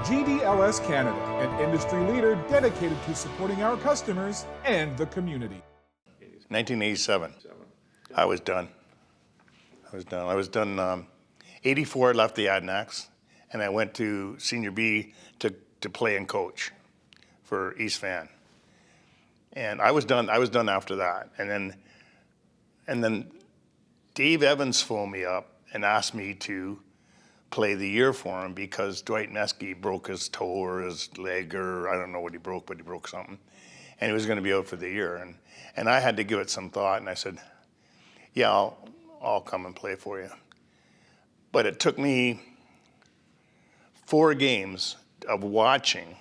GDLS Canada, an industry leader dedicated to supporting our customers and the community. 1987. I was done. 84, I left the Adanacs, and I went to Senior B to play and coach for East Van. And I was done after that. And then Dave Evans phoned me up and asked me to play the year for him because Dwight Meske broke his toe or his leg, or I don't know what he broke, but he broke something. And he was going to be out for the year. And I had to give it some thought, and I said, yeah, I'll come and play for you. But it took me 4 games of watching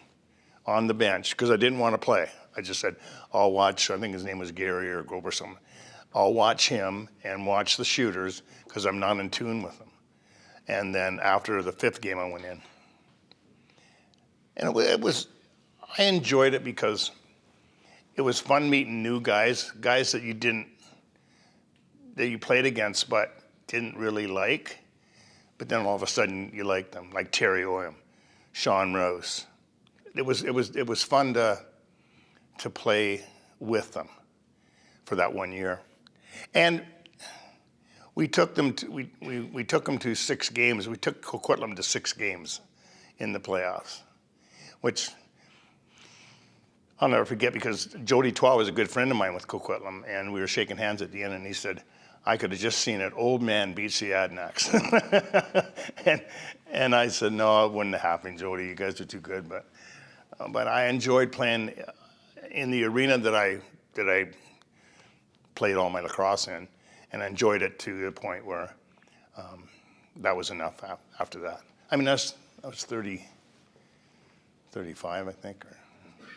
on the bench because I didn't want to play. I just said, I'll watch, I think his name was Gary or Gobe or something. I'll watch him and watch the shooters because I'm not in tune with them. And then after the 5th game, I went in. And I enjoyed it because it was fun meeting new guys that you played against but didn't really like. But then all of a sudden you liked them, like Terry Oram, Sean Rouse. It was fun to play with them for that 1 year. And we took them to 6 games. We took Coquitlam to 6 games in the playoffs, which I'll never forget because Jody Twa was a good friend of mine with Coquitlam, and we were shaking hands at the end, and he said, I could have just seen it. Old man beats the Adanacs. and I said, no, it wouldn't have happened, Jody. You guys are too good. But I enjoyed playing in the arena that I played all my lacrosse in, and I enjoyed it to the point where that was enough after that. I mean, I was 35, I think,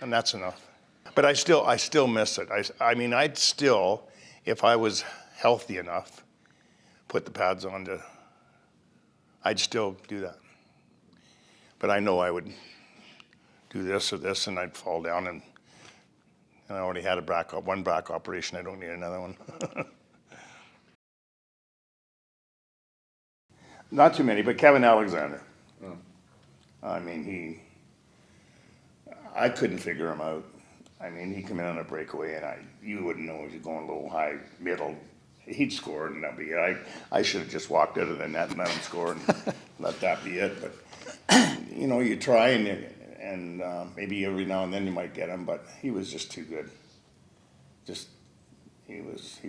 and that's enough. But I still miss it. I mean, I'd still, if I was healthy enough, put the pads on I'd still do that. But I know I would do this or this, and I'd fall down, and I already had one back operation. I don't need another one. Not too many, but Kevin Alexander. Oh. I mean, I couldn't figure him out. I mean, he'd come in on a breakaway, and you wouldn't know if he was going low, high, middle. He'd score, and that'd be it. I should have just walked out of the net and let him score and let that be it. But you try, and maybe every now and then you might get him, but he was just too good. He was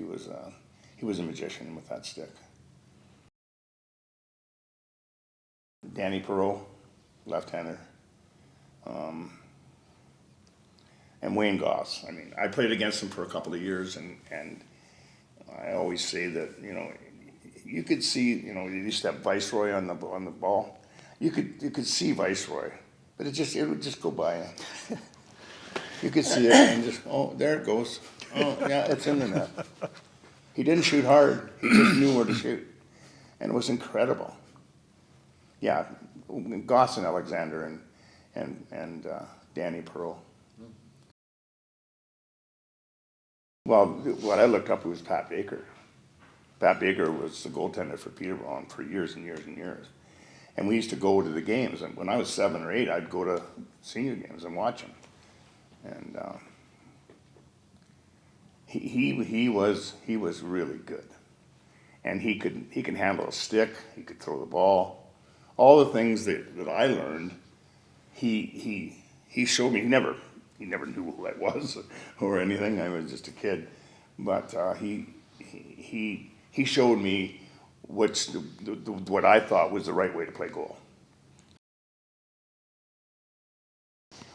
a magician with that stick. Danny Perreault, left-hander, and Wayne Goss. I mean, I played against him for a couple of years, and I always say that you could see you used to have Viceroy on the ball. You could see Viceroy, but it would just go by. You could see it and just there it goes. Oh yeah, it's in the net. He didn't shoot hard. He just knew where to shoot, and it was incredible. Yeah, Goss and Alexander and Danny Perreault. Well, what I looked up was Pat Baker. Pat Baker was the goaltender for Peterborough for years and years and years. And we used to go to the games. And when I was 7 or 8, I'd go to senior games and watch them. And he was really good. And he could handle a stick. He could throw the ball. All the things that I learned, he showed me. He never knew who I was or anything. I was just a kid, but he showed me what I thought was the right way to play goal.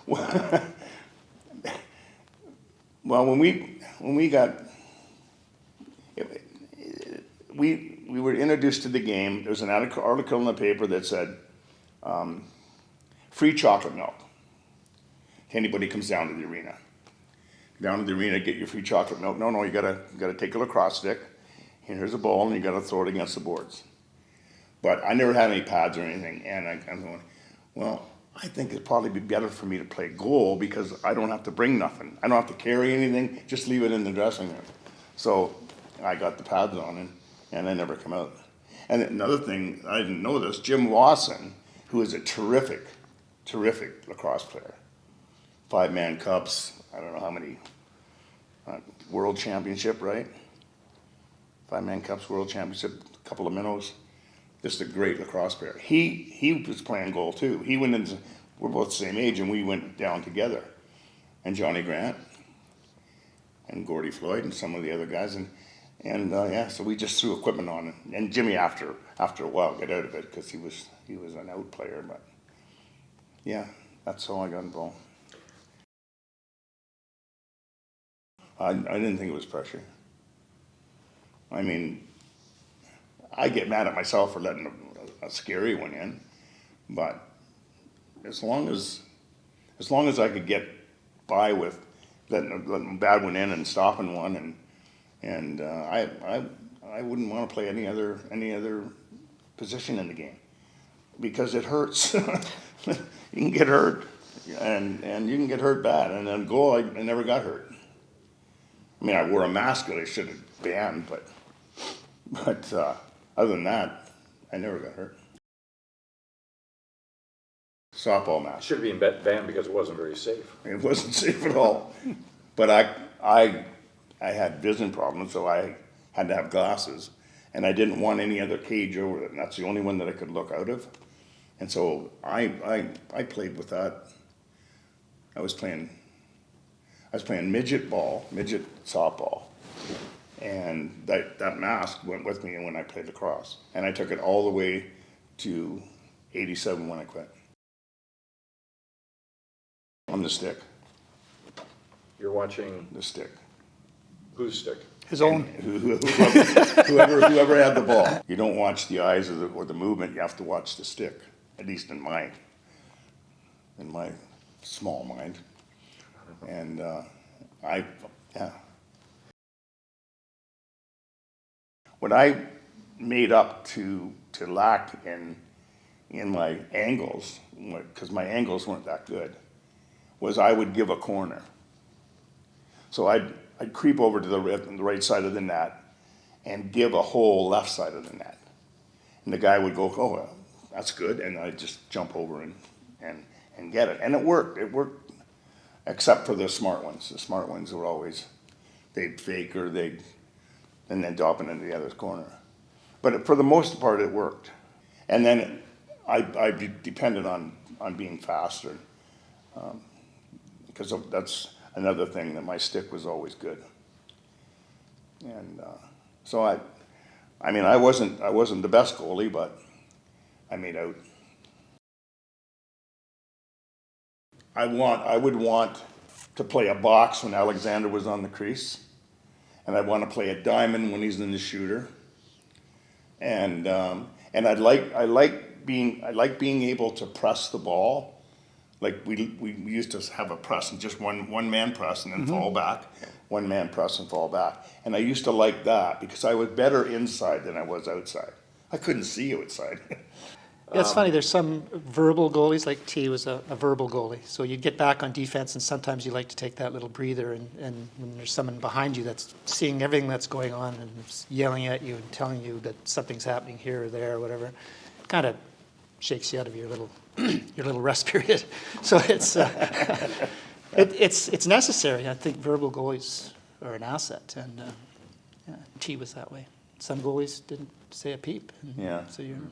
Well, when we were introduced to the game, there was an article in the paper that said free chocolate milk. Anybody comes down to the arena. Down to the arena, get your free chocolate milk. No, you gotta take a lacrosse stick, and here's a ball, and you gotta throw it against the boards. But I never had any pads or anything, and I'm going, well, I think it'd probably be better for me to play goal because I don't have to bring nothing. I don't have to carry anything, just leave it in the dressing room. So I got the pads on, and I never come out. And another thing, I didn't know this, Jim Lawson, who is a terrific terrific lacrosse player. 5-man cups, I don't know how many, world championship, right? 5-man cups, world championship, a couple of minnows. Just a great lacrosse player. He was playing goal too. He went in, we're both the same age, and we went down together. And Johnny Grant, and Gordy Floyd, and some of the other guys, and yeah, so we just threw equipment on, and Jimmy after a while got out of it because he was an out player, but yeah, that's how I got involved. I didn't think it was pressure. I mean, I get mad at myself for letting a scary one in, but as long as I could get by with letting a bad one in and stopping one, and I wouldn't want to play any other position in the game because it hurts. You can get hurt, and you can get hurt bad. And then goal, I never got hurt. I mean, I wore a mask that I should have banned, but other than that, I never got hurt. Softball mask. Should have been banned because it wasn't very safe. It wasn't safe at all. But I had vision problems, so I had to have glasses, and I didn't want any other cage over it, and that's the only one that I could look out of. And so I played with that. I was playing midget softball, and that mask went with me when I played lacrosse, and I took it all the way to '87 when I quit. On the stick. You're watching The stick. whose stick? His own. Whoever had the ball. You don't watch the eyes or the movement. You have to watch the stick. At least in my small mind. And yeah. What I made up to lack in my angles, because my angles weren't that good, was I would give a corner. So I'd creep over to the right side of the net and give a whole left side of the net. And the guy would go, oh, well, that's good. And I'd just jump over and get it. And it worked. It worked, except for the smart ones. The smart ones were always, they'd fake or and then drop it into the other corner. But for the most part, it worked. And then I depended on being faster. Because that's another thing, that my stick was always good. And so I mean, I wasn't the best goalie, but I made out. I would want to play a box when Alexander was on the crease, and I'd want to play a diamond when he's in the shooter. And I like being able to press the ball. Like we used to have a press and just one man press and then fall back, one man press and fall back. And I used to like that because I was better inside than I was outside. I couldn't see outside. Yeah, it's funny, there's some verbal goalies, like T was a verbal goalie. So you get back on defense and sometimes you like to take that little breather and when there's someone behind you that's seeing everything that's going on and yelling at you and telling you that something's happening here or there or whatever, kind of shakes you out of your little rest period. So it's it's necessary. I think verbal goalies are an asset, and yeah, T was that way. Some goalies didn't say a peep. Yeah. So you.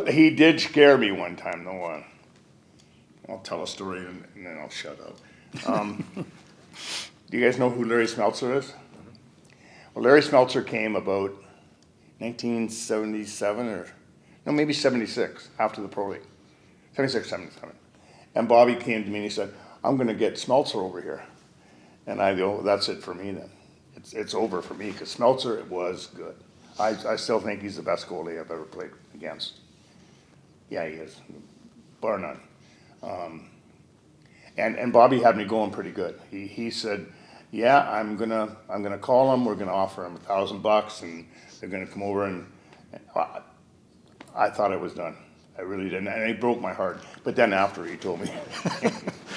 He did scare me one time, though. I'll tell a story and then I'll shut up. Do you guys know who Larry Smeltzer is? Well, Larry Smeltzer came about 1977 or no, maybe 76 after the Pro League, 76, 77. And Bobby came to me and he said, "I'm going to get Smeltzer over here." And I go, "That's it for me then. It's over for me," because Smeltzer was good. I still think he's the best goalie I've ever played against. Yeah, he is, bar none. And Bobby had me going pretty good. He said, "Yeah, I'm gonna call him. We're gonna offer him $1,000, and they're gonna come over." And I thought it was done. I really didn't, and it broke my heart. But then after he told me,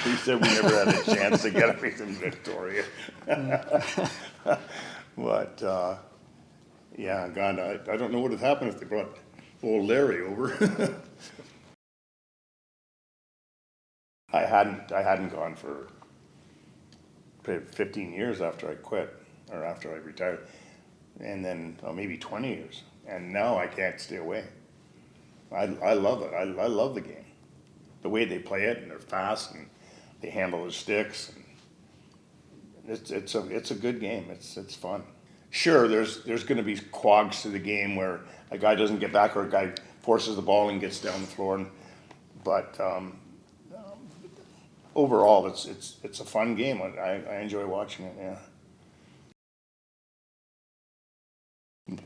he said we never had a chance to get him in Victoria. But yeah, God, I don't know what would happen if they brought old Larry over. I hadn't gone for 15 years after I quit, or after I retired, and then maybe 20 years. And now I can't stay away. I love it. I love the game. The way they play it, and they're fast, and they handle the sticks. And it's a good game. It's fun. Sure, there's going to be quags to the game where a guy doesn't get back, or a guy forces the ball and gets down the floor. But overall, it's a fun game. I enjoy watching it. Yeah.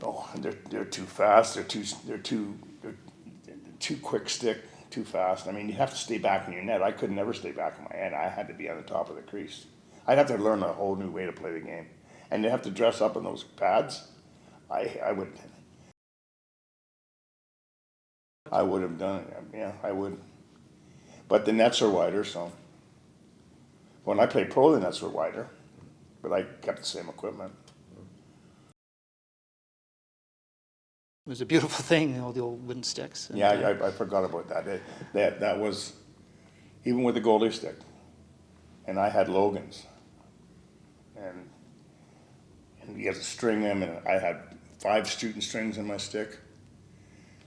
No, they're too fast. They're too quick stick. Too fast. I mean, you have to stay back in your net. I could never stay back in my net. I had to be on the top of the crease. I'd have to learn a whole new way to play the game, and you have to dress up in those pads. I would have done it. Yeah, I would. But the nets are wider, so when I played pro, the nets were wider, but I kept the same equipment. It was a beautiful thing, the old wooden sticks. And, Yeah, I forgot about that. That was, even with the goalie stick, and I had Logan's, and you have to string them, and I had 5 shooting strings in my stick,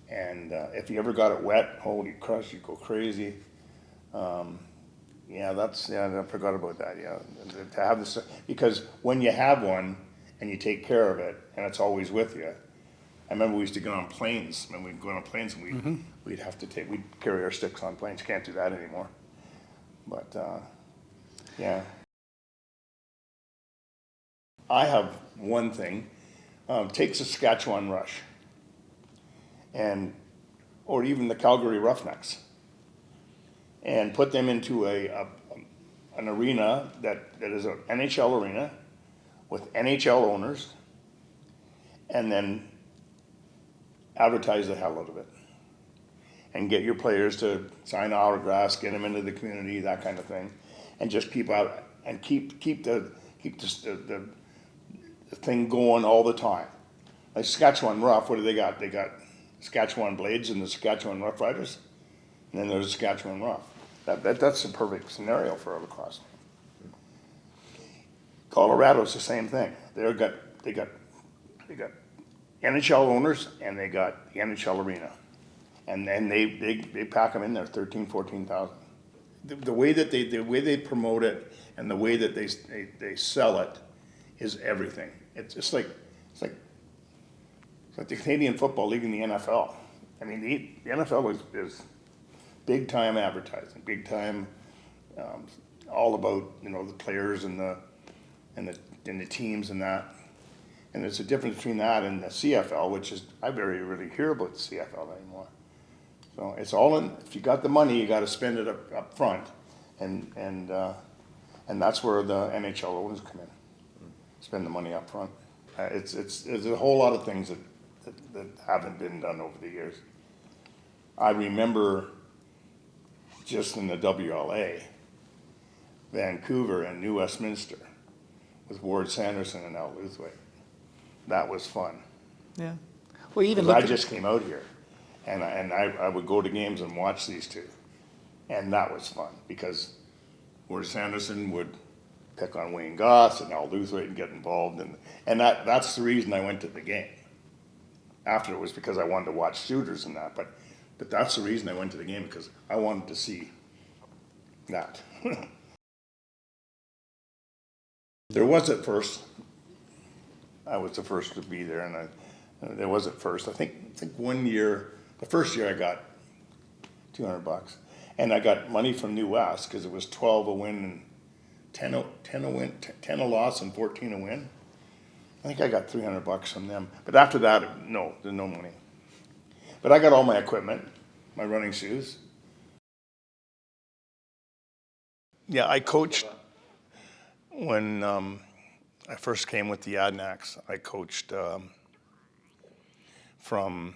and if you ever got it wet, holy crap, you go crazy. I forgot about that. Yeah, to have this, because when you have one and you take care of it, and it's always with you. I remember we used to get on planes, and we'd go on planes, and we'd have to we'd carry our sticks on planes. Can't do that anymore. But, yeah. I have one thing. Take Saskatchewan Rush, or even the Calgary Roughnecks, and put them into an arena that is an NHL arena with NHL owners, and then advertise the hell out of it, and get your players to sign autographs, get them into the community, that kind of thing, and just keep out and keep the thing going all the time. Like Saskatchewan Rough, what do they got? They got Saskatchewan Blades and the Saskatchewan Rough Riders, and then there's Saskatchewan Rough. That's the perfect scenario for a lacrosse. Colorado's the same thing. They got NHL owners, and they got the NHL arena, and then they pack them in there, 13,000, 14,000. The way that they promote it and the way that they sell it is everything. It's like the Canadian Football League and the NFL. I mean, the NFL is big time advertising, big time, all about the players and the teams and that. And there's a difference between that and the CFL, which is, I barely really hear about the CFL anymore. So it's all in, if you got the money, you got to spend it up front. And that's where the NHL owners come in, spend the money up front. There's a whole lot of things that haven't been done over the years. I remember just in the WLA, Vancouver and New Westminster with Ward Sanderson and Al Luthwaite. That was fun. Yeah. Well, even I just came out here, and I would go to games and watch these two, and that was fun because Ward Sanderson would pick on Wayne Goss and Al Luthwaite and get involved, and that's the reason I went to the game. After it was because I wanted to watch shooters and that, but that's the reason I went to the game, because I wanted to see that. There was at first. I was the first to be there, and there was at first. I think 1 year, the first year I got $200, and I got money from New West because it was 12 a win and 10 a loss and 14 a win. I think I got $300 from them. But after that, no, there's no money. But I got all my equipment, my running shoes. Yeah, I coached when I first came with the Adnax. I coached from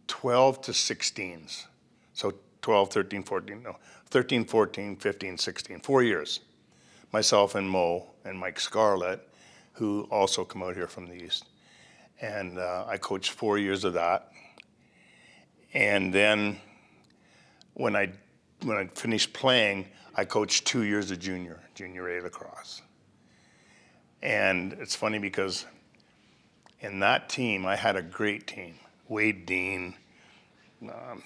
12 to 16s. So 12, 13, 14, no, 13, 14, 15, 16, 4 years. Myself and Mo and Mike Scarlett, who also come out here from the East. And I coached 4 years of that. And then when I finished playing, I coached 2 years of junior A lacrosse. And it's funny because in that team, I had a great team. Wade Dean, Jeff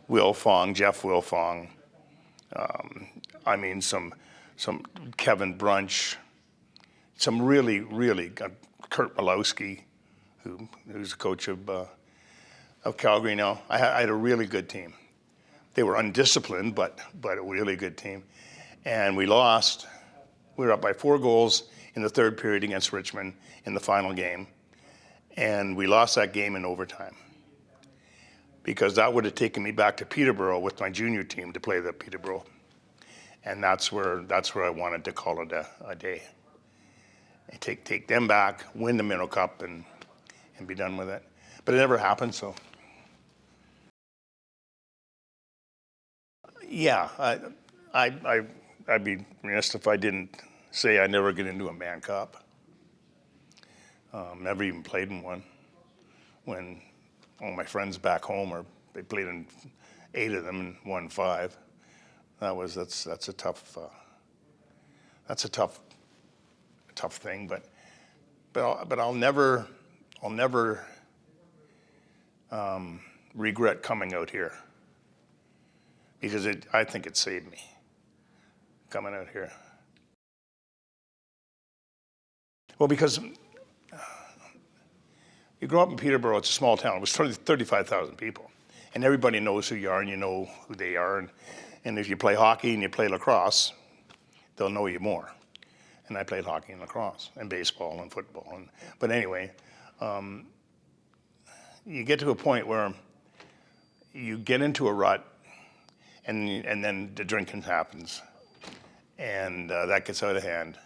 Wilfong, some Kevin Brunch, some really, Kurt Malowski, who's the coach of Calgary now. I had a really good team. They were undisciplined, but a really good team. And we lost. We were up by 4 goals in the third period against Richmond in the final game. And we lost that game in overtime, because that would have taken me back to Peterborough with my junior team to play the Peterborough. And that's where I wanted to call it a day. And take them back, win the Minto Cup, and be done with it. But it never happened, so. Yeah, I'd be remiss if I didn't say I never get into a Man Cup. Never even played in one. When all my friends back home, they played in 8 of them and won 5. That's a tough thing. But I'll never regret coming out here, because I think it saved me coming out here. Well, because you grow up in Peterborough, it's a small town. It was 35,000 people. And everybody knows who you are, and you know who they are. And if you play hockey and you play lacrosse, they'll know you more. And I played hockey and lacrosse and baseball and football. But anyway, you get to a point where you get into a rut, and then the drinking happens. And that gets out of hand.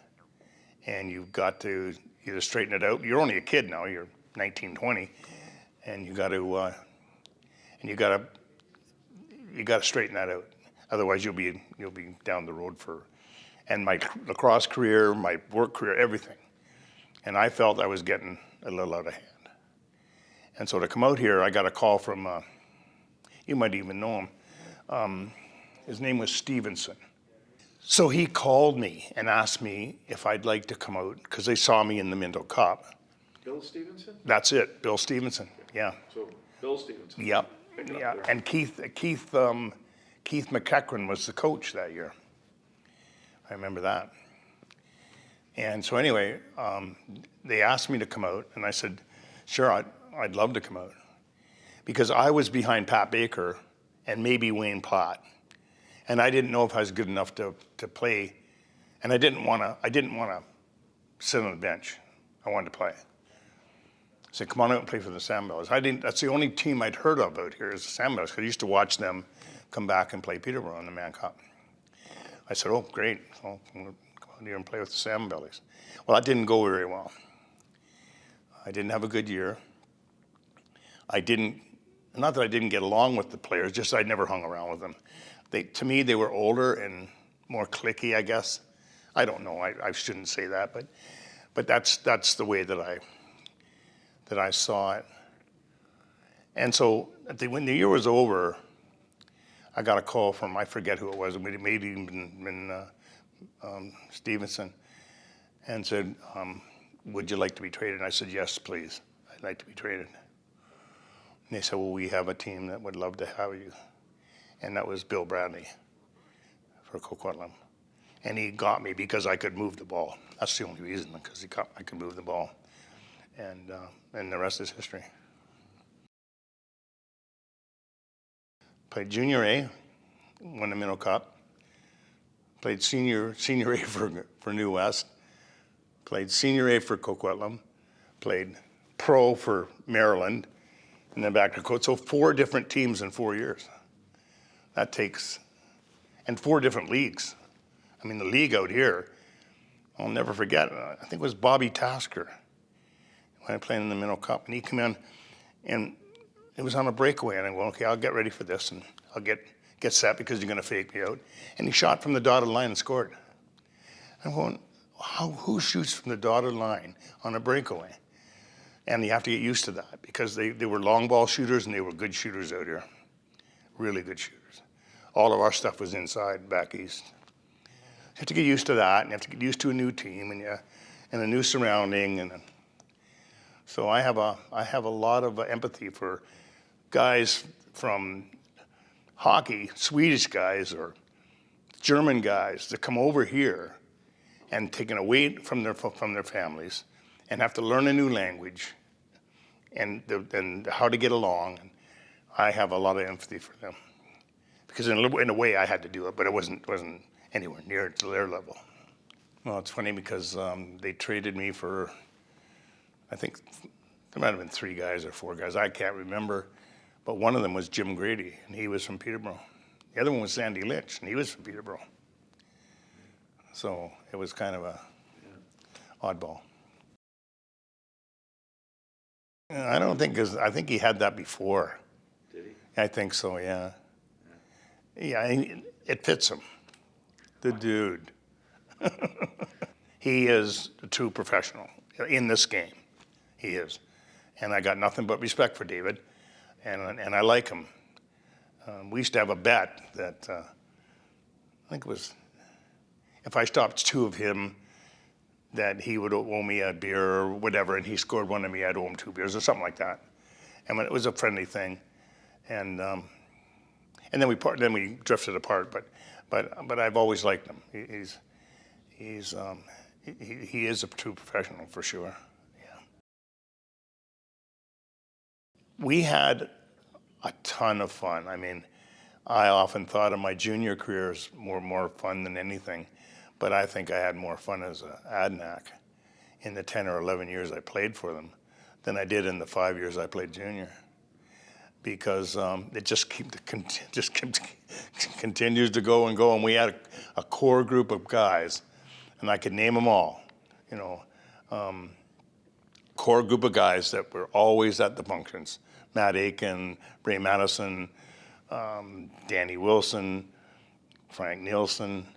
And you've got to either straighten it out. You're only a kid now. You're 19, 20, and you got to straighten that out. Otherwise, you'll be down the road for. And my lacrosse career, my work career, everything. And I felt I was getting a little out of hand. And so to come out here, I got a call from. You might even know him. His name was Stevenson. So he called me and asked me if I'd like to come out, because they saw me in the Minto Cup. Bill Stevenson? That's it, Bill Stevenson, yeah. So, Bill Stevenson. Yep, yeah, and Keith McEachran was the coach that year. I remember that. And so anyway, they asked me to come out, and I said, sure, I'd love to come out. Because I was behind Pat Baker and maybe Wayne Platt. And I didn't know if I was good enough to play. And I didn't want to sit on the bench. I wanted to play. I said, come on out and play for the Sandbells. That's the only team I'd heard of out here is the Sandbells, because I used to watch them come back and play Peterborough in the Man Cup. I said, oh, great. So I'm going to come out here and play with the Sandbellies. Well, that didn't go very well. I didn't have a good year. Not that I didn't get along with the players, just I'd never hung around with them. To me, they were older and more cliquey, I guess. I don't know. I shouldn't say that, but that's the way that I saw it. And so when the year was over, I got a call from, I forget who it was, it may have even been Stevenson, and said, would you like to be traded? And I said, yes, please. I'd like to be traded. And they said, well, we have a team that would love to have you. And that was Bill Bradley for Coquitlam. And he got me because I could move the ball. That's the only reason, because I could move the ball. And the rest is history. Played Junior A, won the Minto Cup. Played Senior A for New West. Played Senior A for Coquitlam. Played Pro for Maryland. And then back to Coquitlam. So 4 different teams in 4 years. That takes, and 4 different leagues. I mean, the league out here, I'll never forget, I think it was Bobby Tasker when I played in the Minto Cup. And he came in, and it was on a breakaway. And I went, okay, I'll get ready for this, and I'll get set because you're going to fake me out. And he shot from the dotted line and scored. I'm going, who shoots from the dotted line on a breakaway? And you have to get used to that because they were long ball shooters and they were good shooters out here. Really good shooters. All of our stuff was inside back east. You have to get used to that, and you have to get used to a new team and a new surrounding. And so I have a lot of empathy for guys from hockey, Swedish guys or German guys that come over here and taken away from their families and have to learn a new language and how to get along. And I have a lot of empathy for them because in a way I had to do it, but it wasn't anywhere near to their level. Well, it's funny because they traded me for, I think there might have been 3 guys or 4 guys, I can't remember, but one of them was Jim Grady, and he was from Peterborough. The other one was Sandy Lynch, and he was from Peterborough. So it was kind of a oddball. I don't think, I think he had that before. Did he? I think so, yeah. Yeah, it fits him. The dude. He is a true professional in this game. He is. And I got nothing but respect for David, and I like him. We used to have a bet that I think it was if I stopped 2 of him, that he would owe me a beer or whatever, and he scored 1 of me, I'd owe him 2 beers or something like that. And it was a friendly thing, and then we drifted apart. But I've always liked him. He is a true professional for sure. Yeah. We had a ton of fun. I mean, I often thought of my junior career as more fun than anything, but I think I had more fun as an ADNAC in the 10 or 11 years I played for them than I did in the 5 years I played junior, because it just continues to go and go, and we had a core group of guys, and I could name them all, core group of guys that were always at the functions. Matt Aiken, Ray Madison, Danny Wilson, Frank Nielsen,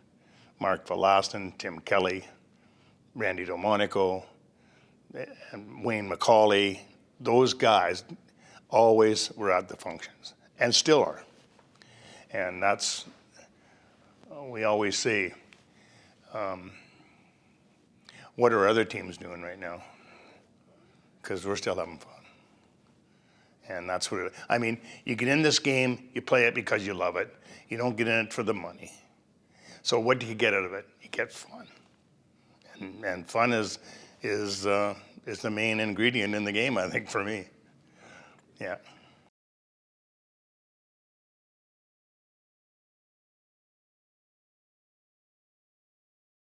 Mark Velaston, Tim Kelly, Randy Delmonico, and Wayne McCauley. Those guys always were at the functions and still are. And that's, we always say, what are other teams doing right now? Because we're still having fun. And that's what I mean, you get in this game, you play it because you love it. You don't get in it for the money. So what do you get out of it? You get fun. And fun is the main ingredient in the game, I think, for me. Yeah.